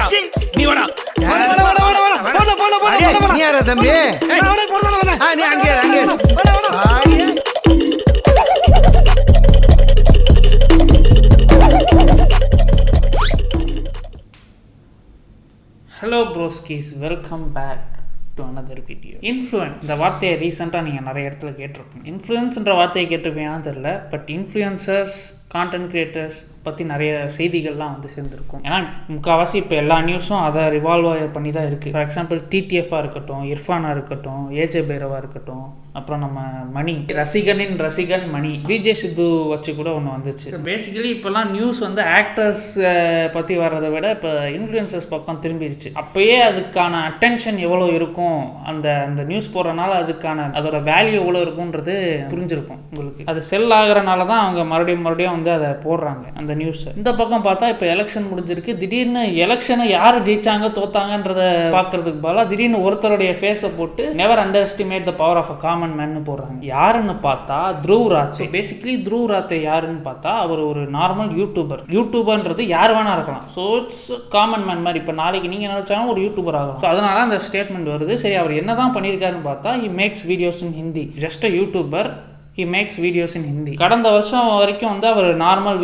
நீ வாடா. நீ யாரா தம்பி? நீ அங்கே hello broskis, welcome back to another video. Influence இந்த வார்த்தையை ரீசெண்டாக நீங்கள் நிறைய இடத்துல கேட்டிருப்பீங்க. இன்ஃப்ளூயன்ஸ்ன்ற வார்த்தையை கேட்டிருப்பீங்கன்னு தெரில, பட் இன்ஃப்ளூயன்சர்ஸ், கான்டென்ட் கிரியேட்டர்ஸ் பற்றி நிறைய செய்திகள்லாம் வந்து சேர்ந்துருக்கும். ஏன்னா முக்கால்வாசி இப்போ எல்லா நியூஸும் அதை ரிவால்வ் பண்ணி தான் இருக்குது. ஃபார் எக்ஸாம்பிள் டிடிஎஃபாக இருக்கட்டும், இர்ஃபானாக இருக்கட்டும், ஏஜே பைரவாக இருக்கட்டும், அப்புறம் நம்ம மணி ரசிகனின் ரசிகன் மணி, விஜய் சித்து வச்சு கூட ஒன்று வந்துச்சு. பேசிக்கலி இப்போல்லாம் நியூஸ் வந்து ஆக்டர்ஸ் பற்றி வர்றதை விட இப்போ இன்ஃப்ளூயன்சர்ஸ் பக்கம் திரும்பிடுச்சு. அப்போயே அதுக்கான அட்டென்ஷன் எவ்வளோ இருக்கும், அந்த நியூஸ் போடுறதுனால அதுக்கான அதோட வேல்யூ எவ்வளோ இருக்குன்றது புரிஞ்சிருக்கும் உங்களுக்கு. அது செல் ஆகிறனால தான் அவங்க மறுபடியும் வந்து அதை போடுறாங்க அந்த நியூஸ். இந்த பக்கம் பார்த்தா இப்போ எலெக்ஷன் முடிஞ்சிருக்கு. திடீர்னு எலெக்ஷனை யார் ஜெயிச்சாங்க தோத்தாங்கன்றத பார்க்கறதுக்கு பதிலாக திடீர்னு ஒருத்தருடைய ஃபேஸை போட்டு never underestimate the power of a common man போடுறாங்க. யாருன்னு பார்த்தா த்ருவ் ராத்தே. பேசிக்கலி த்ருவ் ராத்தே யாருன்னு பார்த்தா அவர் ஒரு நார்மல் யூடியூபர்ன்றது யார் வேணா இருக்கலாம். ஸோ இட்ஸ் காமன் மேன் மாதிரி. இப்போ நாளைக்கு நீங்கள் நினைச்சாலும் ஒரு யூடியூபர் ஆகலாம். ஸோ அதனால அந்த ஸ்டேட்மெண்ட் வருது. சரி, அவர் என்னதான் பண்ணியிருக்காருன்னு பார்த்தா he makes videos in Hindi. Just a YouTuber, he makes videos in Hindi. கடந்த வருஷம் வரைக்கும் வந்து அவர் நார்மல்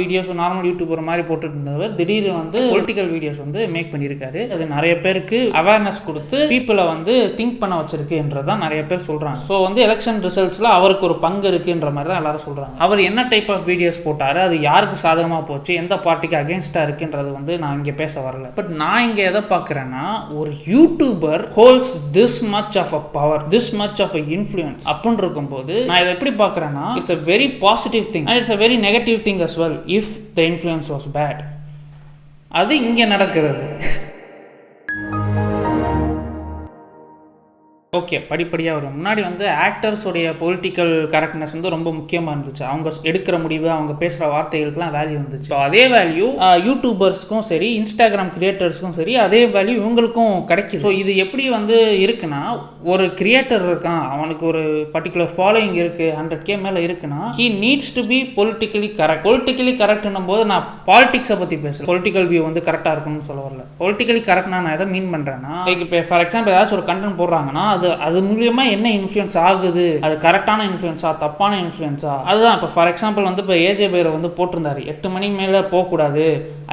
யூடியூபர் மாதிரி போட்டுட்டு இருந்தவர் திடீர்னு வந்து பொலிட்டிக்கல் வீடியோஸ் வந்து மேக் பண்ணியிருக்காரு. அது நிறைய பேருக்கு அவேர்னஸ் கொடுத்து பீப்புளை வந்து திங்க் பண்ண வச்சிருக்குன்றதான் நிறைய பேர் சொல்றாங்க. ஸோ வந்து எலெக்ஷன் ரிசல்ட்ஸ்ல அவருக்கு ஒரு பங்கு இருக்குன்ற மாதிரி தான் எல்லாரும் சொல்றாங்க. அவர் என்ன டைப் ஆஃப் வீடியோஸ் போட்டாரு, அது யாருக்கு சாதகமாக போச்சு, எந்த பார்ட்டிக்கு அகேன்ஸ்டா இருக்குன்றது வந்து நான் இங்கே பேச வரல. பட் நான் இங்கே எதை பார்க்குறேன்னா, ஒரு YouTuber holds this much of a power, this much of a influence அப்படின்னு இருக்கும்போது நான் இதை எப்படி பார்க்குறேன், it's a very positive thing and it's a very negative thing as well if the influence was bad. அது இங்க நடக்கிறது. ஓகே, படிப்படியாக வரும். முன்னாடி வந்து ஆக்டர்ஸோடைய பொலிட்டிக்கல் கரெக்ட்னஸ் வந்து ரொம்ப முக்கியமாக இருந்துச்சு. அவங்க எடுக்கிற முடிவு, அவங்க பேசுகிற வார்த்தைகளுக்குலாம் வேல்யூ இருந்துச்சு. ஸோ அதே வேல்யூ யூடியூபர்ஸ்க்கும் சரி, இன்ஸ்டாகிராம் கிரியேட்டர்ஸ்க்கும் சரி, அதே வேல்யூ இவங்களுக்கும் கிடைக்கும். ஸோ இது எப்படி வந்து இருக்குன்னா, ஒரு கிரியேட்டர் இருக்கான், அவனுக்கு ஒரு பர்டிகுலர் ஃபாலோயிங் இருக்குது, 100K மேலே இருக்குன்னா, he needs to be politically correct. Politically கரெக்ட்னும் போது நான் பாலிடிக்ஸை பற்றி பேசுகிறேன். பொலிட்டிக்கல் வியூ வந்து கரெக்டாக இருக்கணும்னு சொல்ல வரல. பொலிட்டிக்கலி கரெக்ட்னா நான் எதை மீன் பண்ணுறேன்னா, இப்போ ஃபார் எக்ஸாம்பிள் ஏதாச்சும் ஒரு கண்டென்ட் போடுறாங்கன்னா அது மூலியமா என்ன இன்ஃப்ளூயன்ஸ் ஆகுது, அது கரெக்டான இன்ஃப்ளூயன்ஸா தப்பான இன்ஃப்ளூயன்ஸா, அதுதான். இப்போ ஃபார் எக்ஸாம்பிள் வந்து இப்போ ஏஜே பைரவ் வந்து போட்டிருந்தாரு 8 மணி மேலே போகக்கூடாது,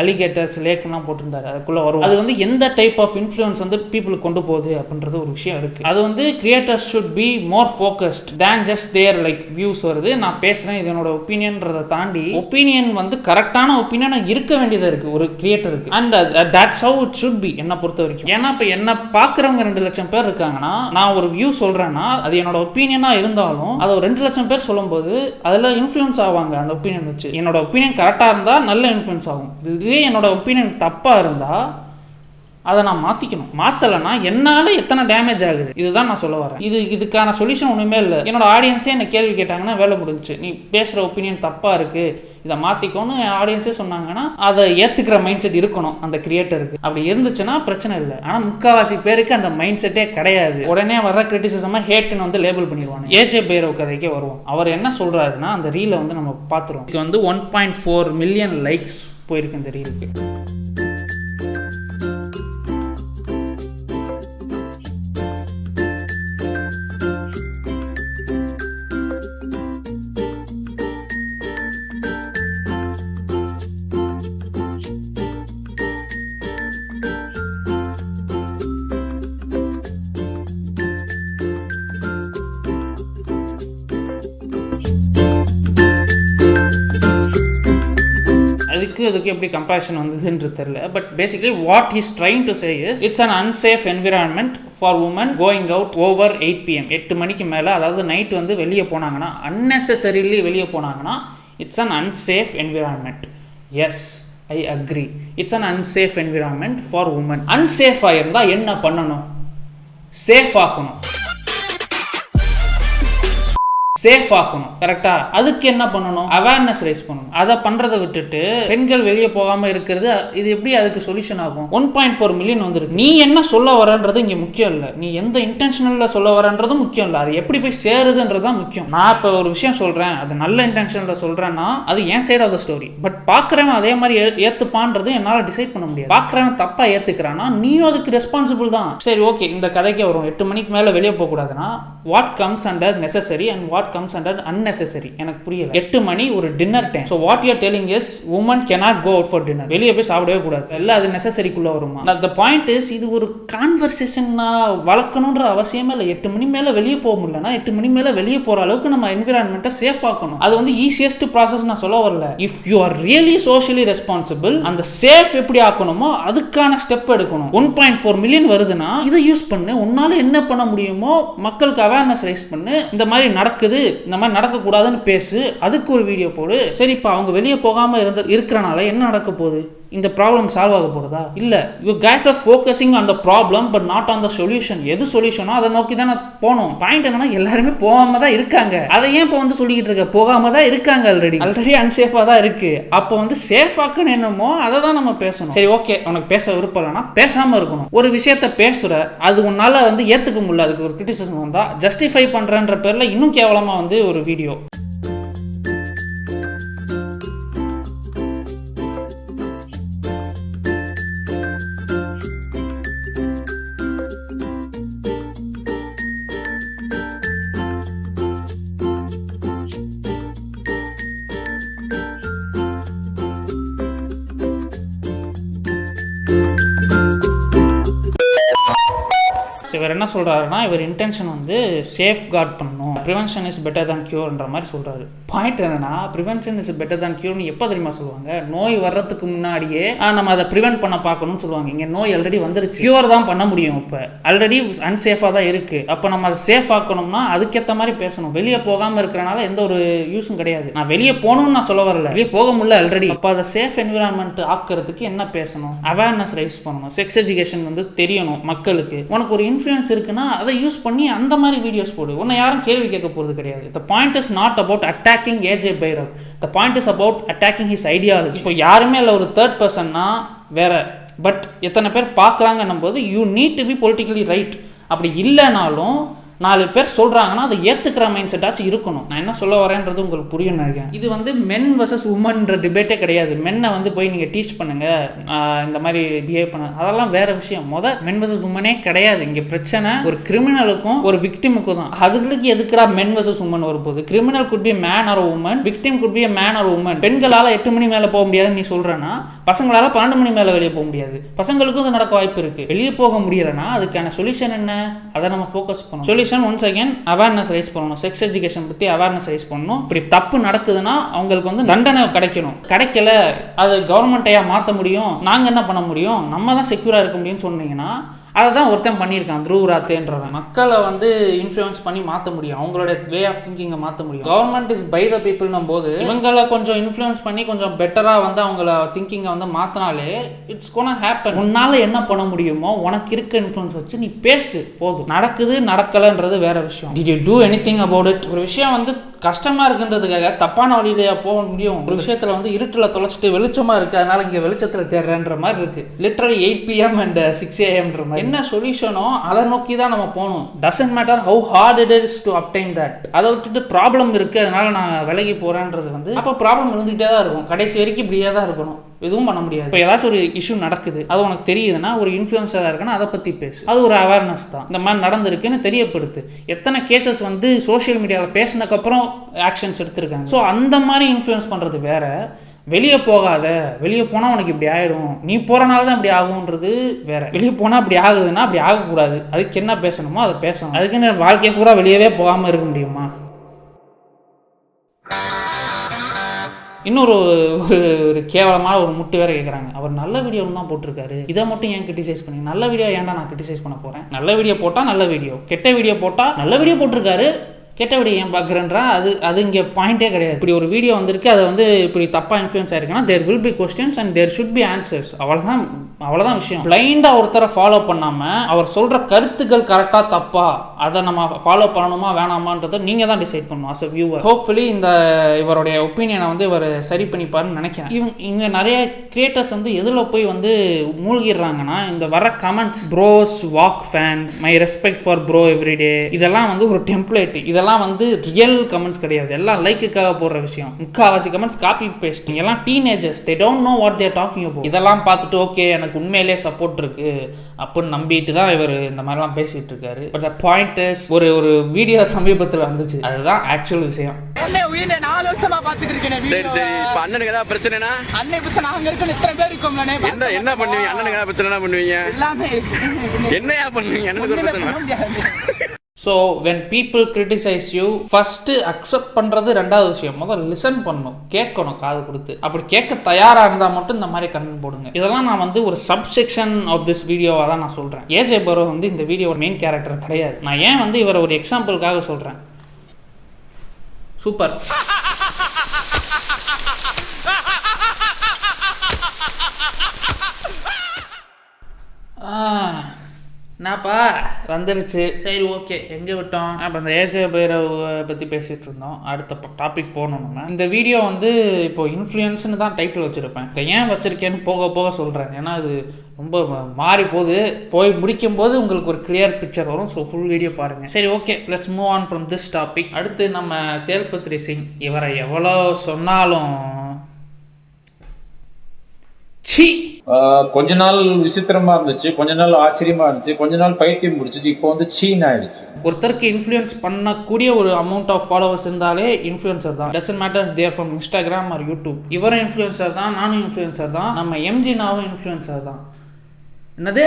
அலிகேட்டர்ஸ் லேக்லாம் போட்டிருந்தாரு, அதுக்குள்ளே வரும். அது வந்து எந்த டைப் ஆஃப் இன்ஃப்ளூயன்ஸ் வந்து பீப்புளுக்கு கொண்டு போகுது அப்படின்றது ஒரு விஷயம் இருக்கு. அது வந்து creators should be more focused than just their like views வருது, நான் பேசுகிறேன், இது என்னோட ஒப்பீனியன்றதை தாண்டி ஒப்பீனியன் வந்து கரெக்டான ஒப்பீனியனாக இருக்க வேண்டியதாக இருக்குது ஒரு கிரியேட்டருக்கு. And that's how it should be என்னை பொறுத்த வரைக்கும். ஏன்னா இப்போ என்ன பார்க்குறவங்க 2 லட்சம் பேர் இருக்காங்கன்னா, நான் ஒரு வியூ சொல்கிறேன்னா அது என்னோட ஒப்பீனியனாக இருந்தாலும் அதை 2 லட்சம் பேர் சொல்லும்போது அதில் இன்ஃப்ளூயன்ஸ் ஆவாங்க. அந்த ஒப்பீனியன் வச்சு என்னோட ஒப்பீனியன் கரெக்டாக இருந்தால் நல்ல இன்ஃப்ளூயன்ஸ் ஆகும். இதே என்னோட ஒப்பீனியன் தப்பாக இருந்தால் அதை நான் மாற்றிக்கணும். மாற்றலைன்னா என்னால் எத்தனை டேமேஜ் ஆகுது, இதுதான் நான் சொல்ல வரேன். இதுக்கான சொல்யூஷன் ஒன்றுமே இல்லை. என்னோட ஆடியன்ஸே என்ன கேள்வி கேட்டாங்கன்னா வேலை முடிஞ்சு, நீ பேசுகிற ஒப்பீனியன் தப்பாக இருக்குது, இதை மாற்றிக்கோன்னு ஆடியன்ஸே சொன்னாங்கன்னா அதை ஏற்றுக்கிற மைண்ட் செட் இருக்கணும் அந்த கிரியேட்டருக்கு. அப்படி இருந்துச்சுன்னா பிரச்சனை இல்லை. ஆனால் முக்கால்வாசி பேருக்கு அந்த மைண்ட் செட்டே கிடையாது. உடனே வர்ற கிரிட்டிசிசமாக ஹேட்டுன்னு வந்து லேபிள் பண்ணிடுவாங்க. ஏஜே பைரவ் கதைக்கே வருவோம். அவர் என்ன சொல்கிறாருன்னா, அந்த ரீலை வந்து நம்ம பார்த்துருவோம். இதுக்கு வந்து 1.4 மில்லியன் லைக்ஸ் போயிருக்கு இந்த ரீலுக்கு. அதுக்கு எப்படி கம்பேரிஷன் வந்ததுன்னு தெரியல. But basically what he's trying to say is, it's an unsafe environment for woman going out over 8 PM 8 மணிக்கு மேலே, அதாவது நைட் வந்து வெளியே போனாங்கன்னா, அன்னெசரிலி வெளியே போனாங்கன்னா it's an unsafe environment. Yes, I agree, it's an unsafe environment for women. அன்சேஃபாக இருந்தால் என்ன பண்ணணும்? சேஃப் ஆக்கணும். சேஃப் ஆக்கணும். கரெக்டா? அதுக்கு என்ன பண்ணணும்? அவேர்னஸ் ரைஸ் பண்ணணும். அதை பண்றதை விட்டுட்டு பெண்கள் வெளியே போகாம இருக்கிறது இது எப்படி அதுக்கு சொல்யூஷன் ஆகும்? 1.4 மில்லியன் வந்துருக்கு. நீ என்ன சொல்ல வரன்றது இங்க முக்கியம் இல்லை, நீ எந்த இன்டென்ஷனல்ல சொல்ல வரன்றது முக்கியம் இல்லை, அது எப்படி போய் சேருதுன்றதுதான் முக்கியம். நான் இப்போ ஒரு விஷயம் சொல்றேன், அது நல்ல இன்டென்ஷன்ல சொல்றேன்னா அது என் side of the story. But பாக்குறவன் அதே மாதிரி ஏத்துப்பான்றது என்னால டிசைட் பண்ண முடியாது. பாக்குறவன் தப்பா ஏத்துக்கிறானா நீயும் அதுக்கு ரெஸ்பான்சிபிள் தான். சரி, ஓகே, இந்த கதைக்கு வரும். 8 மணிக்கு மேல வெளியே போக கூடாதுன்னா what comes under necessary and what comes under unnecessary. எனக்கு புரியல. 8 மணி ஒரு dinner time. So what you are telling is women cannot go out for dinner. வெளிய போய் சாப்பிடவே கூடாது. எல்லாம் அது நெசசரிக்குள்ள வருமா? The point is இது ஒரு கான்வர்சேஷன் வளர்க்கணும்ன்ற அவசியமே இல்லை. 8 மணி மேல வெளியே போக முடியலன்னா 8 மணி மேல வெளியே போற அளவுக்கு நம்ம என்விரான்மெண்ட்டை சேஃப் ஆக்கணும். அது வந்து ஈஸியஸ்ட் ப்ராசஸ் நான் சொல்ல வரல. If you are really socially responsible, அந்த சேஃப் எப்படி ஆக்கணுமோ அதுக்கான ஸ்டெப் எடுக்கணும். 1.4 மில்லியன் வருதுன்னா இதை யூஸ் பண்ணு. உன்னால என்ன பண்ண முடியுமோ மக்களுக்கு அவேர்னஸ் ரைஸ் பண்ணு. இந்த மாதிரி நடக்குது, இந்த மாதிரி நடக்கக்கூடாதுன்னு பேசு, அதுக்கு ஒரு வீடியோ போடு. சரி, இப்போ அவங்க வெளியே போகாமல் இருக்கிறனால என்ன நடக்க போகுது? இந்த ப்ராப்ளம் சால்வ் ஆக போகிறதா? இல்லை. You guys are focusing on the problem but not on the solution. எது சொல்யூஷனோ அதை நோக்கி தான் நான் போகணும். பாயிண்ட் என்னன்னா எல்லாருமே போகாம தான் இருக்காங்க. அதை ஏன் இப்போ வந்து சொல்லிக்கிட்டு இருக்க? போகாம தான் இருக்காங்க. ஆல்ரெடி அன்சேஃபாக தான் இருக்கு. அப்போ வந்து சேஃபாக்குன்னு என்னமோ அதை தான் நம்ம பேசணும். சரி, ஓகே, உனக்கு பேச விருப்பம் இல்லைன்னா பேசாமல் இருக்கணும். ஒரு விஷயத்த பேசுகிற, அது உன்னால் வந்து ஏற்றுக்க முடியல, அதுக்கு ஒரு கிரிட்டிசிசம் வந்தால் ஜஸ்டிஃபை பண்ணுறன்ற பேரில் இன்னும் கேவலமாக வந்து ஒரு வீடியோ. இவர் என்ன சொல்கிறாருன்னா, இவர் இன்டென்ஷன் வந்து சேஃப் கார்ட் பண்ணணும், ப்ரிவென்ஷன் இஸ் பெட்டர் தேன் க்யூர்ன்ற மாதிரி சொல்கிறாரு. பாயிண்ட் என்னன்னா, ப்ரிவென்ஷன் இஸ் பெட்டர் தேன் க்யூர்னு எப்போ தெரியுமா சொல்லுவாங்க? நோய் வர்றதுக்கு முன்னாடியே நம்ம அதை ப்ரிவென்ட் பண்ண பார்க்கணும்னு சொல்லுவாங்க. இங்கே நோய் ஆல்ரெடி வந்துருச்சு, க்யூர் தான் பண்ண முடியும். இப்போ ஆல்ரெடி அன்சேஃபாக தான் இருக்குது. அப்போ நம்ம அதை சேஃப் ஆக்கணும்னா அதுக்கேற்ற மாதிரி பேசணும். வெளியே போகாமல் இருக்கிறனால எந்த ஒரு யூஸும் கிடையாது. நான் வெளியே போகணும்னு நான் சொல்ல வரல, வெளியே போக முடியல ஆல்ரெடி. அப்போ அதை சேஃப் என்விரான்மெண்ட் ஆக்கிறதுக்கு என்ன பேசணும்? அவேர்னஸ் ரைஸ் பண்ணணும். செக்ஸ் எஜுகேஷன் வந்து தெரியணும் மக்களுக்கு. உனக்கு ஒரு இன்ஃப்ளூயன்ஸ் இருக்குன்னா அதை யூஸ் பண்ணி அந்த மாதிரி வீடியோஸ் போடு. உன்னை யாரும் கேள்வி கேட்க போகிறது கிடையாது. The point is not about attacking AJ Bhairav. The point is about attacking his ideology. இப்போ யாருமே இல்லை, ஒரு தேர்ட் பர்சன்னா வேற. பட் எத்தனை பேர் பார்க்குறாங்கன்னும் போது you need to be politically right. அப்படி இல்லைனாலும் 4 பேர் சொல்கிறாங்கன்னா அதை ஏற்றுக்கிற மைண்ட் செட்டாச்சும் இருக்கணும். நான் என்ன சொல்ல வரேன்றது உங்களுக்கு புரியும் நினைக்கிறேன். இது வந்து மென் வர்சஸ் உமன்ற டிபேட்டே கிடையாது. மென்னை வந்து போய் நீங்கள் டீச் பண்ணுங்கள், இந்த மாதிரி பிஹேவ் பண்ண, அதெல்லாம் வேற விஷயம். மென் வர்சஸ் உமனே கிடையாது. இங்கே பிரச்சனை ஒரு கிரிமினலுக்கும் ஒரு விக்டிமுக்கும் தான். அதுகளுக்கு எதுக்குடா மென் வர்சஸ் உமன் வரும்போது? Criminal could be man or woman, victim could be man or woman. பெண்களால் 8 மணி மேலே போக முடியாதுன்னு நீ சொல்கிறேன்னா பசங்களால் 12 மணி மேலே வெளியே போக முடியாது. பசங்களுக்கும் அது நடக்க வாய்ப்பு இருக்குது. வெளியே போக முடியலைன்னா அதுக்கான சொல்யூஷன் என்ன? அதை நம்ம ஃபோக்கஸ் பண்ணணும். ஒன்ஸ் அகைன் அவேர்னஸ் ரைஸ் பண்ணணும். செக்ஸ் எஜுகேஷன் பற்றி அவேர்னஸ் ரைஸ் பண்ணணும். இப்படி தப்பு நடக்குதுன்னா அவங்களுக்கு வந்து தண்டனை கிடைக்கணும். கிடைக்கல, அது கவர்மெண்ட்டையா மாற்ற முடியும், நாங்கள் என்ன பண்ண முடியும், நம்ம தான் செக்யூராக இருக்க முடியும்னு சொன்னீங்கன்னா அதை தான் ஒருத்தன் பண்ணியிருக்கான் த்ரூராத்தேன்றவன். மக்களை வந்து இன்ஃப்ளூயன்ஸ் பண்ணி மாற்ற முடியும், அவங்களோட வே ஆஃப் திங்கிங்கை மாற்ற முடியும். கவர்மெண்ட் இஸ் பை த பீப்புள்னும் போது இவங்களை கொஞ்சம் இன்ஃப்ளூயன்ஸ் பண்ணி கொஞ்சம் பெட்டராக வந்து அவங்கள திங்கிங்கை வந்து மாற்றினாலே இட்ஸ் கோனா ஹேப்பன். உன்னால் என்ன பண்ண முடியுமோ உனக்கு இருக்க இன்ஃப்ளூயன்ஸ் வச்சு நீ பேசு, போதும். நடக்குது நடக்கலைன்றது வேற விஷயம். Did you two anything about it? ஒரு விஷயம் வந்து கஷ்டமாக இருக்குன்றதுக்காக தப்பான வழியிலேயே போக முடியும்? ஒரு விஷயத்தில் வந்து இருட்டில் தொலைச்சிட்டு வெளிச்சமாக இருக்குது, அதனால் இங்கே வெளிச்சத்தில் தேடுறன்ற மாதிரி இருக்குது. லிட்டரலி 8 PM அண்ட் 6 AM மாதிரி. என்ன சொல்யூஷனோ அதை நோக்கி தான் நம்ம போகணும். Doesn't matter how heart it is to obtained that. அதை விட்டுட்டு ப்ராப்ளம் இருக்குது அதனால நான் விலகி போகிறேன்றது வந்து அப்போ ப்ராப்ளம் இருந்துகிட்டே தான் இருக்கும். கடைசி வரைக்கும் இப்படியே தான் இருக்கணும், எதுவும் பண்ண முடியாது. இப்போ ஏதாச்சும் ஒரு இஷ்யூ நடக்குது, அது உனக்கு தெரியுதுன்னா ஒரு இன்ஃப்ளூயன்ஸராக இருக்குன்னா அதை பற்றி பேசு. அது ஒரு அவேர்னஸ் தான். இந்த மாதிரி நடந்திருக்குன்னு தெரியப்படுத்து. எத்தனை கேசஸ் வந்து சோஷியல் மீடியாவில் பேசினதுக்கப்புறம் ஆக்ஷன்ஸ் எடுத்திருக்காங்க. ஸோ அந்த மாதிரி இன்ஃப்ளூயன்ஸ் பண்ணுறது வேற. வெளியே போகாத, வெளியே போனால் உனக்கு இப்படி ஆயிடும், நீ போகிறனால தான் இப்படி ஆகுன்றது வேற. வெளியே போனால் அப்படி ஆகுதுன்னா அப்படி ஆகக்கூடாது, அதுக்கு என்ன பேசணுமோ அதை பேசணும். அதுக்கு என்ன வாழ்க்கை பூரா வெளியவே போகாமல் இருக்க முடியுமா? இன்னொரு ஒரு கேவலமான ஒரு முட்டு வேற கேட்குறாங்க. அவர் நல்ல வீடியோன்னு தான் போட்டிருக்காரு, இதை மட்டும் ஏன் கிரிட்டிசைஸ் பண்ணி? நல்ல வீடியோ ஏன்டா நான் கிரிட்டிசைஸ் பண்ண போகிறேன்? நல்ல வீடியோ போட்டால் நல்ல வீடியோ, கெட்ட வீடியோ போட்டால் நல்ல வீடியோ போட்டிருக்காரு, கேட்ட வீடியோ ஏன் பார்க்குறேன்றா அது இங்கே பாயிண்டே கிடையாது. இப்படி ஒரு வீடியோ வந்திருக்கு, அதை வந்து இப்படி தப்பாக இன்ஃப்ளூயன்ஸ் ஆயிருக்குன்னா there will be questions and there should be answers. அவ்வளோதான் விஷயம். பிளைண்டாக ஒருத்தரை ஃபாலோ பண்ணாமல் அவர் சொல்கிற கருத்துக்கள் கரெக்டாக தப்பா அதை நம்ம ஃபாலோ பண்ணணுமா வேணாமான்றதை நீங்கள் தான் டிசைட் பண்ணணும் அஸ் அ வியூவர். ஹோப்ஃபுல்லி இவருடைய ஒப்பீனியனை வந்து இவர் சரி பண்ணிப்பாருன்னு நினைக்கிறேன். இவங்க நிறைய கிரியேட்டர்ஸ் வந்து எதில் போய் வந்து மூழ்கிடுறாங்கன்னா, இந்த வர comments bros walk fans my respect for bro everyday, இதெல்லாம் வந்து ஒரு டெம்ப்ளேட். இதெல்லாம் வந்து ரியல் கமெண்ட்ஸ் கிடையாது, எல்லாம் லைக்குக்காக போடுற விஷயம். முக்கால்வாசி கமெண்ட்ஸ் காப்பி பேஸ்ட். எல்லாம் teenagers, they don't know what there talking about. இதெல்லாம் பார்த்துட்டு ஓகே எனக்கு உண்மையிலே சப்போர்ட் இருக்கு அப்படின்னு நம்பிட்டு தான் இவர் இந்த மாதிரிலாம் பேசிட்டு இருக்காரு. பட் த பாயிண்ட் இஸ், ஒரு வீடியோ சமீபத்தில் வந்துச்சு, அதுதான் ஆக்சுவல் விஷயம். 4 வருஷமா பாத்துட்டு இருக்கேன். சரி இப்ப அண்ணனுக்கு ஏதாவது பிரச்சனைனா அண்ணன் பிரச்சனை அங்க இருக்க இத்தனை பேர் இருக்கோம்லனே. என்ன பண்ணுவீங்க? அண்ணனுக்கு ஏதாவது பிரச்சனை பண்ணுவீங்க? எல்லாமே என்னையா பண்ணுவீங்க? அண்ணனுக்கு ஒரு பிரச்சனை. So when people criticise you, first accept பண்ணுறது ரெண்டாவது விஷயம். முதல்ல லிசன் பண்ணணும், கேட்கணும் காது கொடுத்து. அப்படி கேட்க தயாராக இருந்தால் மட்டும் இந்த மாதிரி கண்டென்ட் போடுங்க. இதெல்லாம் நான் வந்து ஒரு சப்செக்ஷன் ஆஃப் திஸ் வீடியோவாக தான் நான் சொல்கிறேன். ஏஜே பரோ வந்து இந்த வீடியோட மெயின் கேரக்டர் கிடையாது. நான் ஏன் வந்து இவரை ஒரு எக்ஸாம்பிளுக்காக சொல்கிறேன். சூப்பர். என்னப்பா வந்துருச்சு, சரி ஓகே, எங்கே விட்டோம்? அப்போ அந்த ஏஜே பைரவை பற்றி பேசிகிட்டு இருந்தோம். அடுத்த டாபிக் போகணும் நம்ம. இந்த வீடியோ வந்து இப்போது இன்ஃப்ளூயன்ஸ்னு தான் டைட்டில் வச்சுருப்பேன். இதை ஏன் வச்சுருக்கேன்னு போக போக சொல்கிறேன். ஏன்னா அது ரொம்ப மாறி போய் முடிக்கும் போது உங்களுக்கு ஒரு கிளியர் பிக்சர் வரும். ஸோ ஃபுல் வீடியோ பாருங்கள். சரி okay, let's move on from this topic. அடுத்து நம்ம தேல்பத்ரி சிங், இவரை எவ்வளோ சொன்னாலும் கொஞ்ச நாள் விசித்திரமா இருந்துச்சு, கொஞ்ச நாள் ஆச்சரியமா இருந்துச்சு, கொஞ்ச நாள் பைத்தியம் முடிச்சிச்சு, இப்போ வந்து சீன் ஆயிடுச்சு. ஒருத்தருக்கு இன்ஃப்ளூயன்ஸ் பண்ணக்கூடிய ஒரு அமௌண்ட் ஆஃப் ஃபாலோவர்ஸ் இருந்தாலே இன்ஃப்ளூயன்சர் தான். Doesn't matter they're from Instagram or YouTube. இவரும் இன்ஃப்ளூயன்சர் தான், நானும் இன்ஃப்ளூயன்சர் தான், நம்ம எம்ஜினாவும் இன்ஃப்ளூயன்சர் தான். என்னது,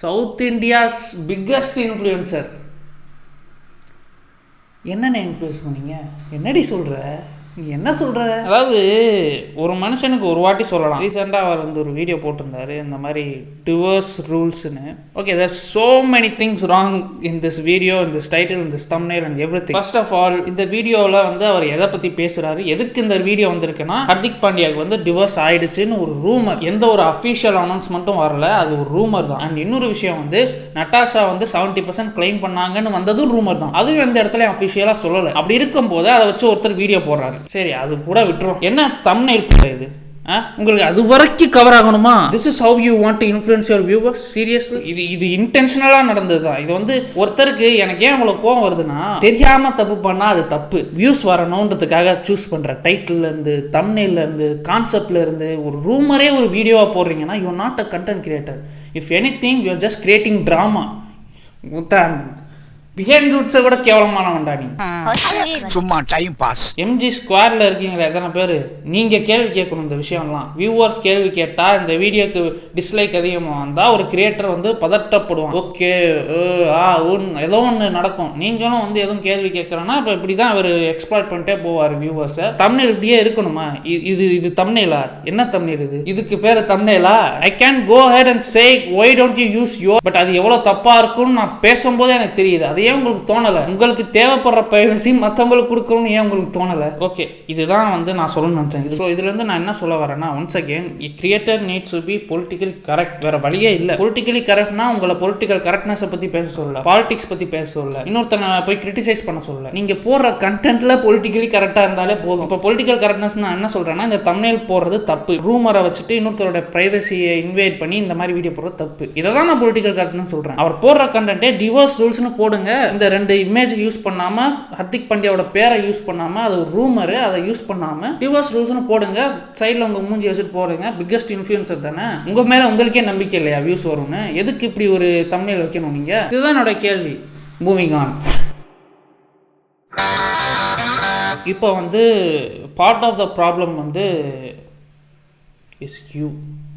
சவுத் இந்தியாஸ் பிக்கஸ்ட் இன்ஃப்ளூயன்சர். என்னென்ன இன்ஃப்ளூயன்ஸ் பண்ணீங்க? என்னடி சொல்கிற நீ? என்ன சொல்கிற? அதாவது ஒரு மனுஷனுக்கு ஒரு வாட்டி சொல்லலாம். ரீசெண்டாக அவர் வந்து ஒரு வீடியோ போட்டிருந்தாரு, இந்த மாதிரி டிவோர்ஸ் ரூல்ஸ்னு. Okay, there so many things wrong in this video, in this title, in this thumbnail and everything. First of all, இந்த வீடியோவில் வந்து அவர் எதை பற்றி பேசுகிறாரு, எதுக்கு இந்த வீடியோ வந்திருக்குன்னா, ஹர்திக் பாண்டியாவுக்கு வந்து டிவோர்ஸ் ஆயிடுச்சுன்னு ஒரு ரூமர். எந்த ஒரு அஃபீஷியல் அனௌன்ஸ்மெண்ட்டும் வரல, அது ஒரு ரூமர் தான். அண்ட் இன்னொரு விஷயம் வந்து, நட்டாஷா வந்து 70% கிளைம் பண்ணாங்கன்னு வந்ததும் ரூமர் தான். அதுவும் எந்த இடத்துல அஃபிஷியலாக சொல்லலை. அப்படி இருக்கும்போது அதை வச்சு ஒருத்தர் வீடியோ போடுறாரு. சரி, அது கூட விட்டுரும். என்ன தம்ப்நெயில் இது? உங்களுக்கு அது வரைக்கும் கவர் ஆகணுமா? This is how you want to influence your viewers? Seriously, இது இன்டென்ஷனலா நடந்தது தான். இது வந்து ஒருத்தருக்கு எனக்கு ஏன் இவ்வளவு கோவம் வருதுன்னா, தெரியாம தப்பு பண்ணா அது தப்பு. வியூஸ் வரணுன்றதுக்காக சூஸ் பண்ற டைட்டில்ல இருந்து, தம்ப்நெயில்ல இருந்து, கான்செப்ட்ல இருந்து ஒரு ரூமரே ஒரு வீடியோவா போடுறீங்கன்னா, you are not a content creator. If anything you are just creating drama. Behind ரூட்ஸை கூட கேவலமானவன்டா நீ. சும்மா டைம் பாஸ். எம்ஜி ஸ்கொயர்ல இருக்கீங்களா எத்தனை பேர்? நீங்க கேள்வி கேட்கணும். இந்த விஷயம்லாம் வியூவர்ஸ் கேள்வி கேட்டா, இந்த வீடியோக்கு டிஸ்லைக் அதிகமாக வந்தா ஒரு கிரியேட்டர் வந்து பதட்டப்படுவான். ஓகே ஏதோ ஒன்று நடக்கும். நீங்களும் வந்து எதுவும் கேள்வி கேட்கறேன்னா இப்போ இப்படி தான் அவர் எக்ஸ்ப்ளாய்ட் பண்ணிட்டே போவார் வியூவர்ஸை. தம்ப்நெயில் இப்படியே இருக்கணுமா? இது தம்ப்நெயிலா? என்ன தம்ப்நெயில் இது? இதுக்கு பேர் தம்ப்நெயிலா? I can go head and say why don't you use your, but அது எவ்வளோ தப்பா இருக்குன்னு நான் பேசும்போதே எனக்கு தெரியுது. அது ஏன் உங்களுக்கு தோணலை? உங்களுக்கு தேவைப்படுற பிரைவசி மற்றவங்களுக்கு கொடுக்கணும்னு ஏன் உங்களுக்கு தோணலை? ஓகே, இதுதான் வந்து நான் சொல்லணும்னு நினச்சேன். ஸோ இதுலேருந்து நான் என்ன சொல்ல வரேன்னா, once again creator needs to be politically correct. வேற வழியே இல்லை. பொலிட்டிக்கலி கரெக்ட்னா உங்களை பொலிட்டிக்கல் கரெக்ட்னஸை பற்றி பேச சொல்லல, பாலிடிக்ஸ் பற்றி பேச சொல்லல, இன்னொருத்தனை போய் கிரிட்டிசைஸ் பண்ண சொல்லல. நீங்கள் போடுற கண்டென்ட்ல பொலிட்டிக்கலி கரெக்டாக இருந்தாலே போதும். இப்போ பொலிட்டிக்கல் கரெக்ட்னஸ் நான் என்ன சொல்கிறேன்னா, இந்த தம்ப்நெயில் போடுறது தப்பு. ரூமரை வச்சுட்டு இன்னொருத்தரோட பிரைவசியை இன்வைட் பண்ணி இந்த மாதிரி வீடியோ போடுறது தப்பு. இதை தான் நான் பொலிட்டிக்கல் கரெக்ட்னு சொல்கிறேன். அவர் போடுற கண்டென்ட்டே டிவோர்ஸ் ரூல்ஸ்னு போடுங்க. இந்த 2 இமேஜ் யூஸ் பண்ணாம, ஹர்திக் பாண்டியாவோட பேரை யூஸ் பண்ணாம, அது ஒரு ரூமர், அதை யூஸ் பண்ணாம டிவோர்ஸ் ரூல்ஸ்னு போடுங்க. சைடில் உங்க மூஞ்சி வச்சுட்டு போடுங்க. பிக்கஸ்ட் இன்ஃப்ளூயன்சர் தானே. உங்க மேல உங்களுக்கே நம்பிக்கை இல்லையா வியூஸ் வரும்னு? எதுக்கு இப்படி ஒரு தம்ப்நெயில் வைக்கணும் நீங்க? இதுதான் என்னோட கேள்வி. Moving on. இப்போ வந்து பார்ட் ஆஃப் த ப்ராப்ளம் வந்து is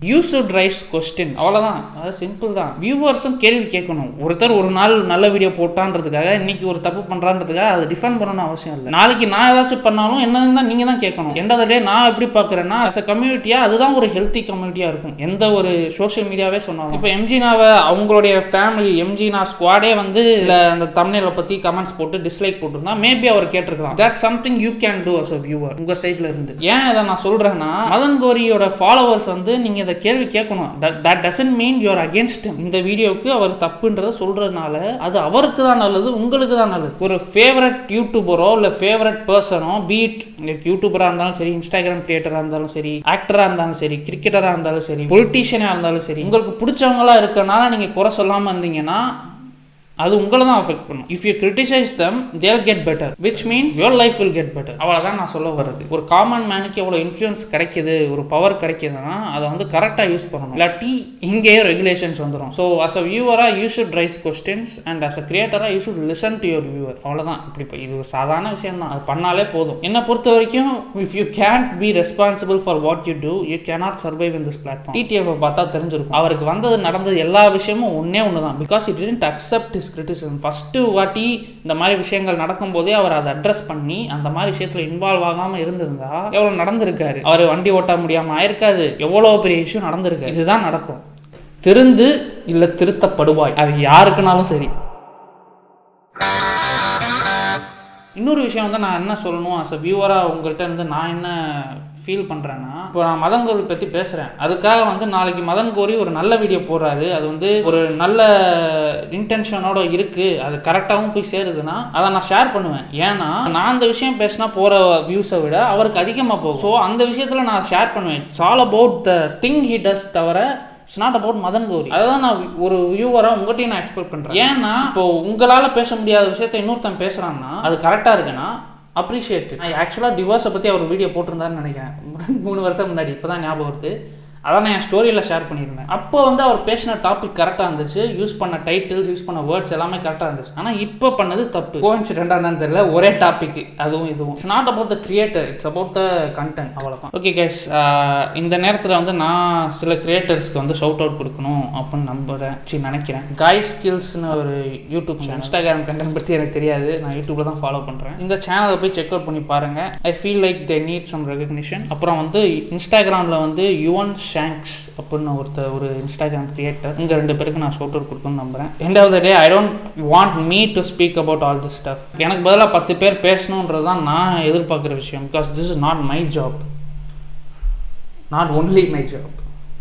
you should rice question. அவ்வளோதான், அது சிம்பிள் தான். வியூவர்ஸும் கேள்வி கேட்கணும். ஒருத்தர் ஒரு நாள் நல்ல வீடியோ போட்டான்றதுக்காக இன்னைக்கு ஒரு தப்பு பண்ணுறான்றதுக்காக அதை டிஃபெண்ட் பண்ணணும்னு அவசியம் இல்லை. நாளைக்கு நான் ஏதாச்சும் பண்ணாலும் என்னன்னு தான் நீங்கள் தான் கேட்கணும். எண்ட் ஆஃப் த டே நான் எப்படி பார்க்குறேன்னா அஸ் அ கம்யூனிட்டியாக அதுதான் ஒரு ஹெல்த்தி கம்யூனிட்டியாக இருக்கும். எந்த ஒரு சோஷியல் மீடியாவே சொன்னாலும். இப்போ எம்ஜினாவை அவங்களுடைய ஃபேமிலி எம்ஜினா ஸ்குவாடே வந்து இல்லை அந்த தம்ப்நெயிலை பற்றி கமெண்ட்ஸ் போட்டு டிஸ்லைக் போட்டிருந்தா மேபி அவர் கேட்டிருக்கலாம். That's something you can do as a viewer உங்கள் சைடில் இருந்து. ஏன் இதை நான் சொல்கிறேன்னா மதன் கோரியோட ஃபாலோவர்ஸ் வந்து நீங்கள் இதை கேள்வி கேட்கணும். That doesn't mean you are against him. இந்த வீடியோவுக்கு அவர் தப்புன்றதை சொல்றதுனால அது அவருக்கு தான் நல்லது, உங்களுக்கு தான் நல்லது. ஒரு ஃபேவரட் யூடியூபரோ இல்லை ஃபேவரட் பர்சனோ, பீட் யூடியூபராக இருந்தாலும் சரி, இன்ஸ்டாகிராம் கிரியேட்டராக இருந்தாலும் சரி, ஆக்டராக இருந்தாலும் சரி, கிரிக்கெட்டராக இருந்தாலும் சரி, பொலிட்டீஷியனாக இருந்தாலும் சரி, உங்களுக்கு பிடிச்சவங்களா இருக்கனால நீங்கள் குறை சொல்லாமல் இருந்தீங்கன்னா அது உங்களை தான் அஃபெக்ட் பண்ணும். இஃப் யூ கிரிட்டிசைஸ் தம் தேல் get better, which means your life will get better. அவ்வளோதான் நான் சொல்ல வர்றது. ஒரு காமன் மேனுக்கு எவ்வளோ இன்ஃப்ளூயன்ஸ் கிடைக்குது, ஒரு பவர் கிடைக்குதுன்னா அதை வந்து கரெக்டாக யூஸ் பண்ணணும். இல்லாட்டி இங்கேயே ரெகுலேஷன்ஸ் வந்துடும். ஸோ அஸ் அ வியூவராக you should raise questions and as a கிரியேட்டராக you should listen to your viewer. அவ்வளோதான். இப்படி இது ஒரு சாதாரண விஷயம் தான். அது பண்ணாலே போதும். என்னை பொறுத்த வரைக்கும் if you can't be responsible for what you do you cannot survive in this platform. TTF பார்த்தா தெரிஞ்சிருக்கும். அவருக்கு வந்தது நடந்தது எல்லா விஷயமும் ஒன்னே ஒன்று தான். Because it didn't accept criticism. First வாட்டி இந்த மாதிரி விஷயங்கள் நடக்கும்போதே அவர் அதை அட்ரஸ் பண்ணி அந்த மாதிரி விஷயத்தில் இன்வால்வ் ஆகாமல் இருந்திருந்தா எவ்வளோ நடந்திருக்காரு. அவர் வண்டி ஓட்ட முடியாமல் ஆயிருக்காது. எவ்வளோ பெரிய இஷ்யூ நடந்திருக்கு. இதுதான் நடக்கும். திருந்து இல்லை திருத்தப்படுவாய். அது யாருக்குனாலும் சரி. இன்னொரு விஷயம் வந்து நான் என்ன சொல்லணும் அஸ் அ வியூவராக உங்கள்கிட்ட இருந்து நான் என்ன ஃபீல் பண்ணுறேன்னா, இப்போ நான் மதன் கோரி பற்றி பேசுகிறேன். அதுக்காக வந்து நாளைக்கு மதன் கோரி ஒரு நல்ல வீடியோ போடுறாரு, அது வந்து ஒரு நல்ல இன்டென்ஷனோட இருக்குது, அது கரெக்டாகவும் போய் சேருதுன்னா அதை நான் ஷேர் பண்ணுவேன். ஏன்னா நான் அந்த விஷயம் பேசினா போகிற வியூஸை விட அவருக்கு அதிகமாக போகும். ஸோ அந்த விஷயத்தில் நான் ஷேர் பண்ணுவேன். It's all about the thing he does தவிர it's not about Madan Gowri. அதை தான் நான் ஒரு வியூவராக உங்கள்கிட்டையும் நான் எக்ஸ்பெக்ட் பண்ணுறேன். ஏன்னா இப்போ உங்களால் பேச முடியாத விஷயத்த இன்னொருத்தன் பேசுகிறான்னா அது கரெக்டாக இருக்குன்னா அப்ரிஷியேட். நான் ஆக்சுவலாக டிவோர்ஸை பற்றி அவர் வீடியோ போட்டிருந்தாருன்னு நினைக்கிறேன் 3 வருஷம் முன்னாடி. இப்போ தான் ஞாபகம் வருது. அதான் நான் என் ஸ்டோரியில் ஷேர் பண்ணியிருந்தேன். அப்போ வந்து அவர் பேசின டாபிக் கரெக்டாக இருந்துச்சு, யூஸ் பண்ண டைட்டில்ஸ், யூஸ் பண்ண வேர்ட்ஸ் எல்லாமே கரெக்டாக இருந்துச்சு. ஆனால் இப்போ பண்ணது தப்பு. கோஇன்சிடென்ட்டானு தெரியல, ஒரே டாபிக் அதுவும் இதுவும். It's not about the creator, it's about the content. அவ்வளோதான். ஓகே கைஸ், இந்த நேரத்தில் வந்து நான் சில கிரியேட்டர்ஸ்க்கு வந்து ஷவுட் அவுட் கொடுக்கணும் அப்படின்னு நினைக்கிறேன். காய் ஸ்கில்ஸ்னு ஒரு யூடியூப் சேனல். இன்ஸ்டாகிராம் கண்டென்ட் பற்றி எனக்கு தெரியாது, நான் யூடியூப்பில் தான் ஃபாலோ பண்ணுறேன். இந்த சேனலை போய் செக் அவுட் பண்ணி பாருங்கள். I feel like they need some recognition. அப்புறம் வந்து இன்ஸ்டாகிராமில் வந்து யுவன் ஷாங்க்ஸ் அப்படின்னு ஒரு இன்ஸ்டாகிராம் கிரியேட்டர். இங்கே 2 பேருக்கு நான் ஷவுட் அவுட் கொடுக்கணும்னு நம்புகிறேன். End of the day I don't want me to speak about all this stuff. எனக்கு பதிலாக 10 பேர் பேசணுன்றது தான் நான் எதிர்பார்க்குற விஷயம். Because this is not my job, not only my job.